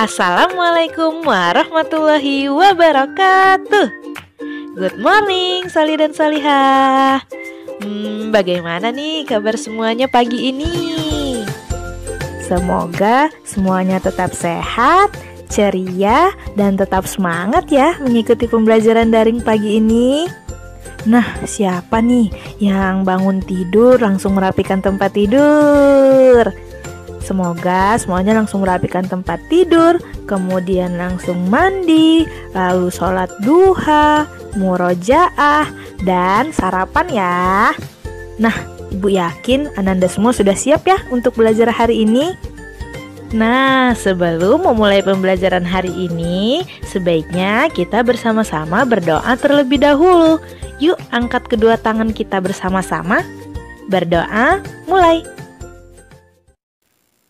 Assalamualaikum warahmatullahi wabarakatuh. Good morning Soli dan Solihah. Bagaimana nih kabar semuanya pagi ini? Semoga semuanya tetap sehat, ceria, dan tetap semangat ya mengikuti pembelajaran daring pagi ini. Nah, siapa nih yang bangun tidur langsung merapikan tempat tidur? Semoga semuanya langsung merapikan tempat tidur, kemudian langsung mandi, lalu sholat duha, murojaah, dan sarapan ya. Nah, Ibu yakin Ananda semua sudah siap ya untuk belajar hari ini? Nah, sebelum memulai pembelajaran hari ini, sebaiknya kita bersama-sama berdoa terlebih dahulu. Yuk, angkat kedua tangan kita bersama-sama. Berdoa, mulai.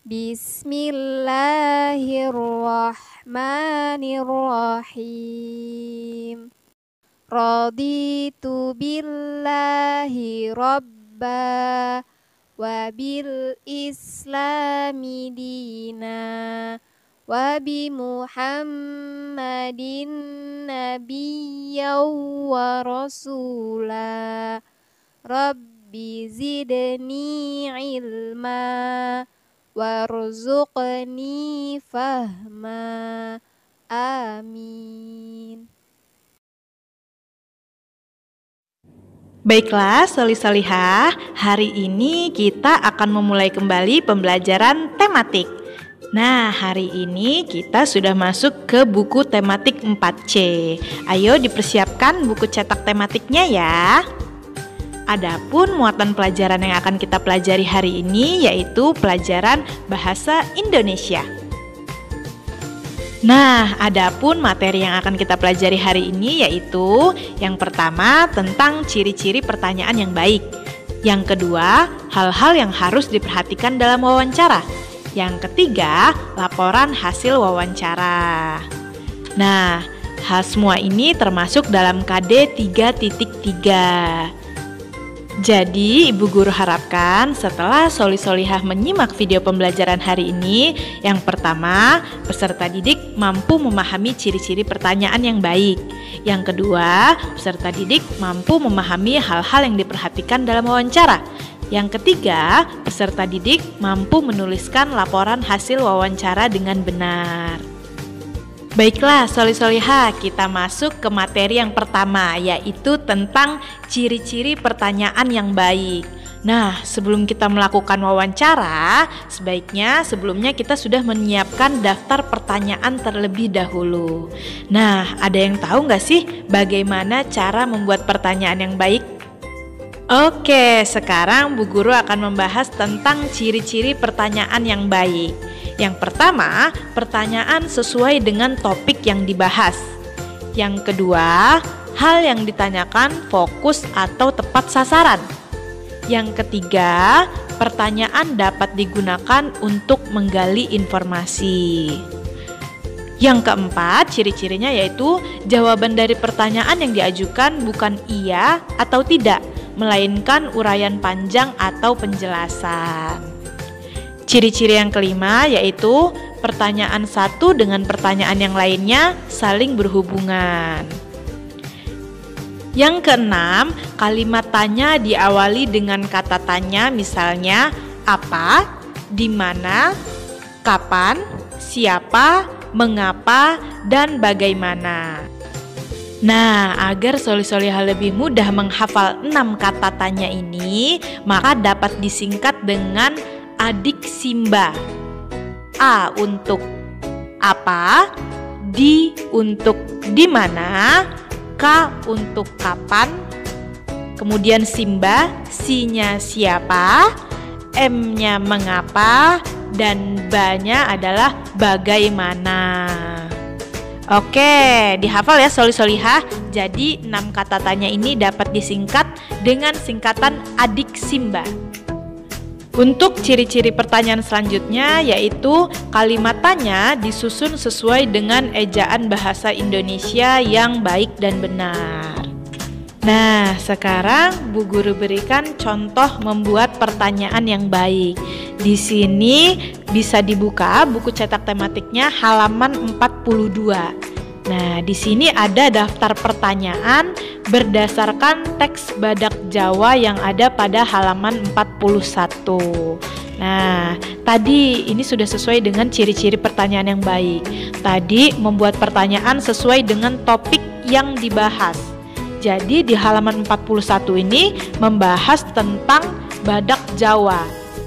Bismillahirrahmanirrahim. Raditu billahi rabba wa bil islami dina wa bi muhammadin nabiyyan wa rasula. Rabbi zidni ilma warzuqni fahma. Amin. Baiklah Soli-Solihah, hari ini kita akan memulai kembali pembelajaran tematik. Nah, hari ini kita sudah masuk ke buku tematik 4C. Ayo dipersiapkan buku cetak tematiknya ya. Adapun muatan pelajaran yang akan kita pelajari hari ini yaitu pelajaran bahasa Indonesia. Nah, adapun materi yang akan kita pelajari hari ini yaitu yang pertama tentang ciri-ciri pertanyaan yang baik. Yang kedua, hal-hal yang harus diperhatikan dalam wawancara. Yang ketiga, laporan hasil wawancara. Nah, hal semua ini termasuk dalam KD 3.3. Jadi, Ibu Guru harapkan setelah Soli-Solihah menyimak video pembelajaran hari ini, yang pertama, peserta didik mampu memahami ciri-ciri pertanyaan yang baik. Yang kedua, peserta didik mampu memahami hal-hal yang diperhatikan dalam wawancara. Yang ketiga, peserta didik mampu menuliskan laporan hasil wawancara dengan benar. Baiklah Soli-Solihah, kita masuk ke materi yang pertama, yaitu tentang ciri-ciri pertanyaan yang baik. Nah, sebelum kita melakukan wawancara, sebaiknya sebelumnya kita sudah menyiapkan daftar pertanyaan terlebih dahulu. Nah, ada yang tahu nggak sih bagaimana cara membuat pertanyaan yang baik? Oke, sekarang Bu Guru akan membahas tentang ciri-ciri pertanyaan yang baik. Yang pertama, pertanyaan sesuai dengan topik yang dibahas. Yang kedua, hal yang ditanyakan fokus atau tepat sasaran. Yang ketiga, pertanyaan dapat digunakan untuk menggali informasi. Yang keempat, ciri-cirinya yaitu jawaban dari pertanyaan yang diajukan bukan iya atau tidak, melainkan uraian panjang atau penjelasan. Ciri-ciri yang kelima yaitu pertanyaan satu dengan pertanyaan yang lainnya saling berhubungan. Yang keenam, kalimat tanya diawali dengan kata tanya, misalnya apa, di mana, kapan, siapa, mengapa, dan bagaimana. Nah, agar Soli-Solihah lebih mudah menghafal 6 kata tanya ini, maka dapat disingkat dengan adik Simba. A untuk apa, di untuk di mana, K untuk kapan, kemudian Simba, Si-nya siapa, M-nya mengapa, dan B-nya adalah bagaimana. Oke, dihafal ya Soli-Solihah. Jadi 6 kata tanya ini dapat disingkat dengan singkatan adik Simba. Untuk ciri-ciri pertanyaan selanjutnya yaitu kalimat tanya disusun sesuai dengan ejaan bahasa Indonesia yang baik dan benar. Nah, sekarang Bu Guru berikan contoh membuat pertanyaan yang baik. Di sini bisa dibuka buku cetak tematiknya halaman 42. Nah, di sini ada daftar pertanyaan berdasarkan teks Badak Jawa yang ada pada halaman 41. Nah, tadi ini sudah sesuai dengan ciri-ciri pertanyaan yang baik. Tadi membuat pertanyaan sesuai dengan topik yang dibahas. Jadi di halaman 41 ini membahas tentang Badak Jawa.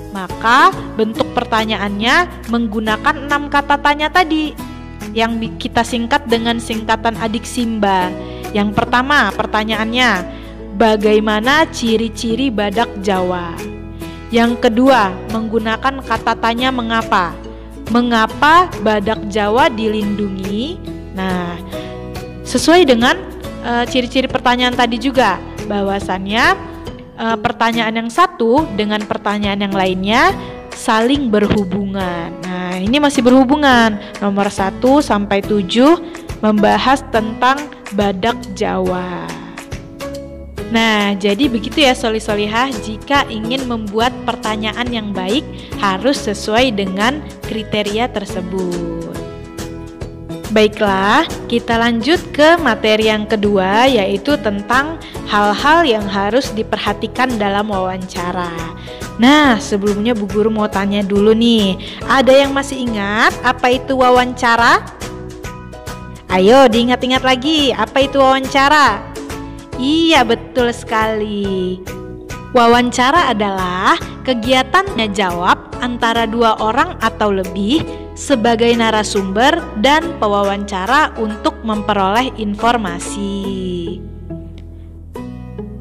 Maka bentuk pertanyaannya menggunakan 6 kata tanya tadi yang kita singkat dengan singkatan adik Simba. Yang pertama pertanyaannya, bagaimana ciri-ciri Badak Jawa? Yang kedua, menggunakan kata tanya mengapa. Mengapa Badak Jawa dilindungi? Nah, sesuai dengan ciri-ciri pertanyaan tadi juga, bahwasannya pertanyaan yang satu dengan pertanyaan yang lainnya saling berhubungan. Nah, ini masih berhubungan. Nomor 1 sampai 7 membahas tentang Badak Jawa. Nah, jadi begitu ya Soli-Solihah, jika ingin membuat pertanyaan yang baik harus sesuai dengan kriteria tersebut. Baiklah, kita lanjut ke materi yang kedua, yaitu tentang hal-hal yang harus diperhatikan dalam wawancara. Nah, sebelumnya Bu Guru mau tanya dulu nih, ada yang masih ingat apa itu wawancara? Ayo diingat-ingat lagi, apa itu wawancara? Iya, betul sekali. Wawancara adalah kegiatan menjawab antara 2 orang atau lebih sebagai narasumber dan pewawancara untuk memperoleh informasi.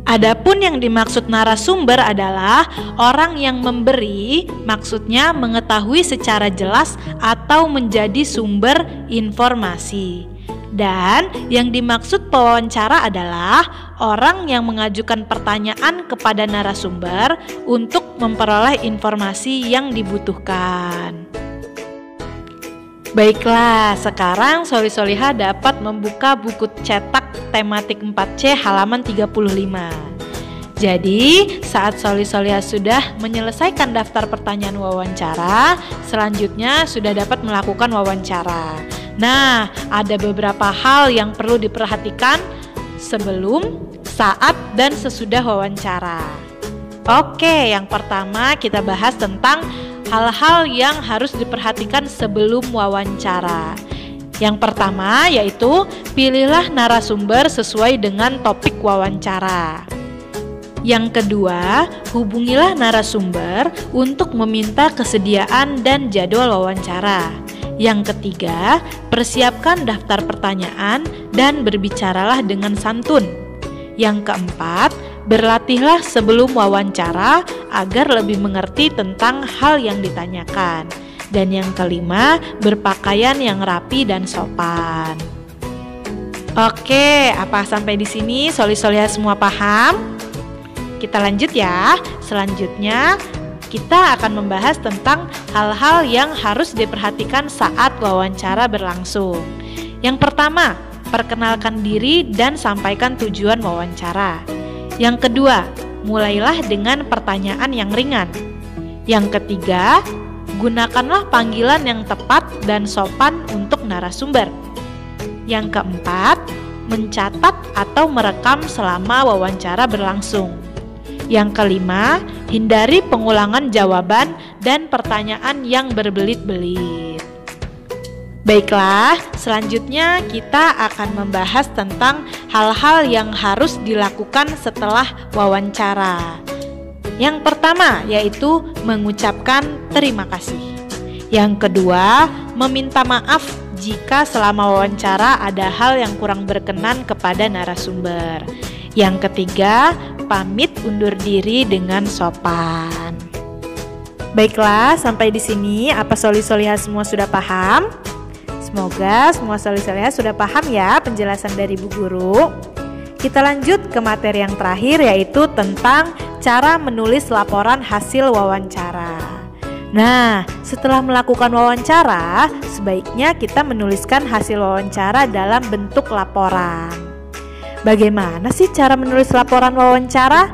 Adapun yang dimaksud narasumber adalah orang yang memberi, maksudnya mengetahui secara jelas atau menjadi sumber informasi. Dan yang dimaksud pewawancara adalah orang yang mengajukan pertanyaan kepada narasumber untuk memperoleh informasi yang dibutuhkan. Baiklah, sekarang Soli-Solihah dapat membuka buku cetak tematik 4C halaman 35. Jadi, saat Soli-Solihah sudah menyelesaikan daftar pertanyaan wawancara, selanjutnya sudah dapat melakukan wawancara. Nah, ada beberapa hal yang perlu diperhatikan sebelum, saat, dan sesudah wawancara. Oke, yang pertama kita bahas tentang hal-hal yang harus diperhatikan sebelum wawancara. Yang pertama yaitu pilihlah narasumber sesuai dengan topik wawancara. Yang kedua, hubungilah narasumber untuk meminta kesediaan dan jadwal wawancara. Yang ketiga, persiapkan daftar pertanyaan dan berbicaralah dengan santun. Yang keempat, berlatihlah sebelum wawancara agar lebih mengerti tentang hal yang ditanyakan. Dan yang kelima, berpakaian yang rapi dan sopan. Oke, apa sampai di sini Soli-Solihah semua paham? Kita lanjut ya. Selanjutnya kita akan membahas tentang hal-hal yang harus diperhatikan saat wawancara berlangsung. Yang pertama, perkenalkan diri dan sampaikan tujuan wawancara. Yang kedua, mulailah dengan pertanyaan yang ringan. Yang ketiga, gunakanlah panggilan yang tepat dan sopan untuk narasumber. Yang keempat, mencatat atau merekam selama wawancara berlangsung. Yang kelima, hindari pengulangan jawaban dan pertanyaan yang berbelit-belit. Baiklah, selanjutnya kita akan membahas tentang hal-hal yang harus dilakukan setelah wawancara. Yang pertama yaitu mengucapkan terima kasih. Yang kedua, meminta maaf jika selama wawancara ada hal yang kurang berkenan kepada narasumber. Yang ketiga, pamit undur diri dengan sopan. Baiklah, sampai di sini apa Soli-Solihah semua sudah paham? Semoga semua Soli-Solihah sudah paham ya penjelasan dari Bu Guru. Kita lanjut ke materi yang terakhir yaitu tentang cara menulis laporan hasil wawancara. Nah, setelah melakukan wawancara, sebaiknya kita menuliskan hasil wawancara dalam bentuk laporan. Bagaimana sih cara menulis laporan wawancara?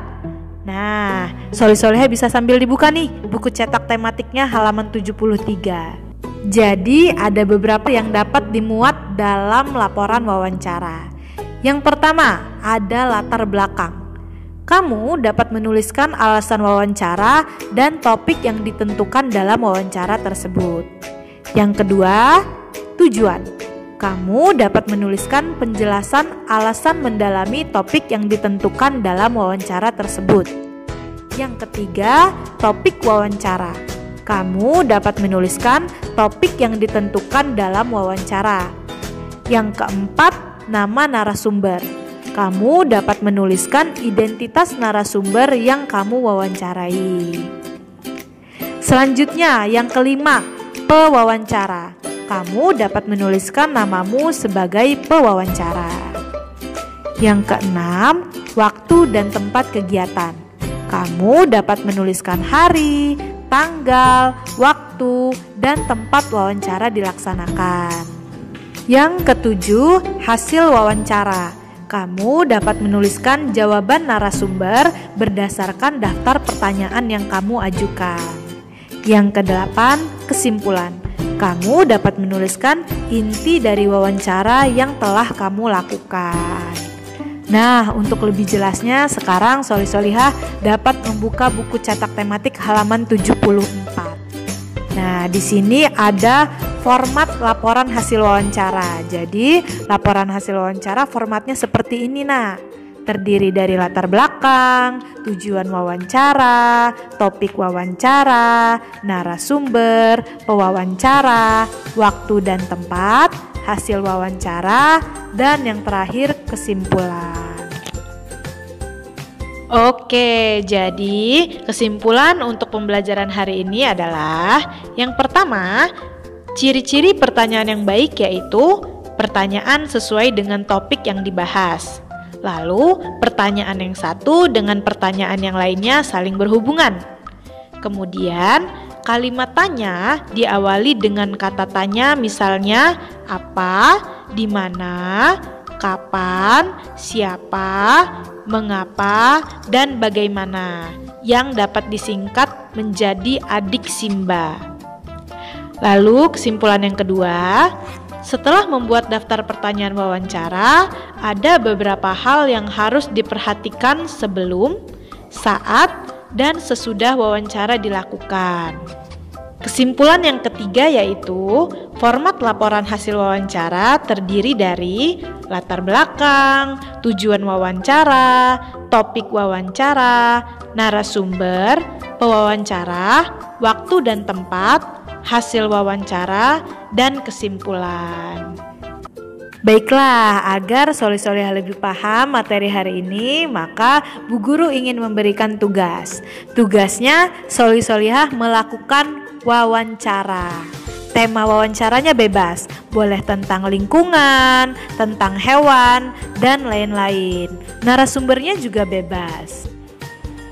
Nah, Soli Solihah bisa sambil dibuka nih buku cetak tematiknya halaman 73. Jadi ada beberapa yang dapat dimuat dalam laporan wawancara. Yang pertama, ada latar belakang. Kamu dapat menuliskan alasan wawancara dan topik yang ditentukan dalam wawancara tersebut. Yang kedua, tujuan. Kamu dapat menuliskan penjelasan alasan mendalami topik yang ditentukan dalam wawancara tersebut. Yang ketiga, topik wawancara. Kamu dapat menuliskan topik yang ditentukan dalam wawancara. Yang keempat, nama narasumber. Kamu dapat menuliskan identitas narasumber yang kamu wawancarai. Selanjutnya, yang kelima, pewawancara. Kamu dapat menuliskan namamu sebagai pewawancara. Yang keenam, waktu dan tempat kegiatan. Kamu dapat menuliskan hari, tanggal, waktu, dan tempat wawancara dilaksanakan. Yang ketujuh, hasil wawancara. Kamu dapat menuliskan jawaban narasumber berdasarkan daftar pertanyaan yang kamu ajukan. Yang kedelapan, kesimpulan. Kamu dapat menuliskan inti dari wawancara yang telah kamu lakukan. Nah, untuk lebih jelasnya sekarang Soli Solihah dapat membuka buku cetak tematik halaman 74. Nah, di sini ada format laporan hasil wawancara. Jadi, laporan hasil wawancara formatnya seperti ini, nah. Terdiri dari latar belakang, tujuan wawancara, topik wawancara, narasumber, pewawancara, waktu dan tempat, hasil wawancara, dan yang terakhir kesimpulan. Oke, jadi kesimpulan untuk pembelajaran hari ini adalah yang pertama, ciri-ciri pertanyaan yang baik yaitu pertanyaan sesuai dengan topik yang dibahas. Lalu pertanyaan yang satu dengan pertanyaan yang lainnya saling berhubungan. Kemudian kalimat tanya diawali dengan kata tanya misalnya apa, di mana, kapan, siapa, mengapa, dan bagaimana yang dapat disingkat menjadi adik Simba. Lalu kesimpulan yang kedua, setelah membuat daftar pertanyaan wawancara, ada beberapa hal yang harus diperhatikan sebelum, saat, dan sesudah wawancara dilakukan. Kesimpulan yang ketiga yaitu format laporan hasil wawancara terdiri dari latar belakang, tujuan wawancara, topik wawancara, narasumber, pewawancara, waktu dan tempat, hasil wawancara, dan kesimpulan. Baiklah, agar Soli Solihah lebih paham materi hari ini, maka Bu Guru ingin memberikan tugas. Tugasnya Soli Solihah melakukan wawancara. Tema wawancaranya bebas, boleh tentang lingkungan, tentang hewan, dan lain-lain. Narasumbernya juga bebas.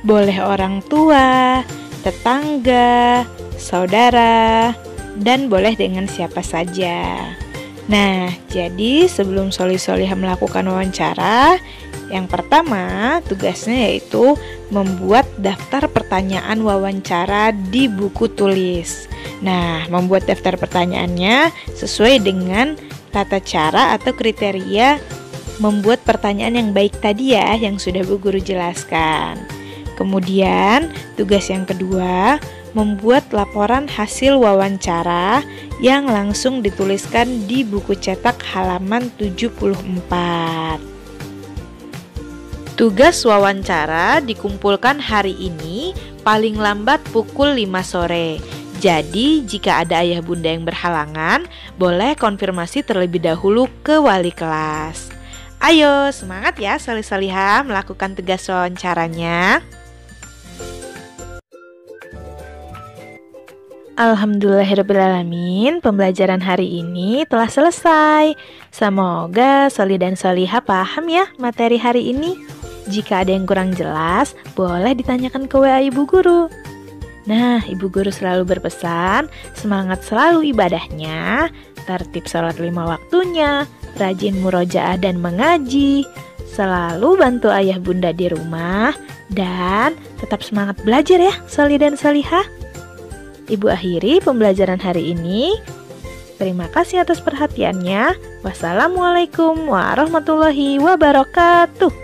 Boleh orang tua, tetangga, saudara, dan boleh dengan siapa saja. Nah, jadi sebelum Soli Solihah melakukan wawancara, yang pertama tugasnya yaitu membuat daftar pertanyaan wawancara di buku tulis. Nah, membuat daftar pertanyaannya sesuai dengan tata cara atau kriteria membuat pertanyaan yang baik tadi ya, yang sudah Bu Guru jelaskan. Kemudian, tugas yang kedua, membuat laporan hasil wawancara yang langsung dituliskan di buku cetak halaman 74. Tugas wawancara dikumpulkan hari ini paling lambat pukul 5 sore. Jadi jika ada ayah bunda yang berhalangan, boleh konfirmasi terlebih dahulu ke wali kelas. Ayo semangat ya Soli Solihah melakukan tugas wawancaranya. Alhamdulillahirrabbilalamin, pembelajaran hari ini telah selesai. Semoga Soli dan Solihah paham ya materi hari ini. Jika ada yang kurang jelas, boleh ditanyakan ke WA Ibu Guru. Nah, Ibu Guru selalu berpesan, semangat selalu ibadahnya, tertib sholat 5 waktunya, rajin murojaah dan mengaji, selalu bantu ayah bunda di rumah, Dan tetap semangat belajar ya, Soli dan Solihah. Ibu akhiri pembelajaran hari ini. Terima kasih atas perhatiannya. Wassalamualaikum warahmatullahi wabarakatuh.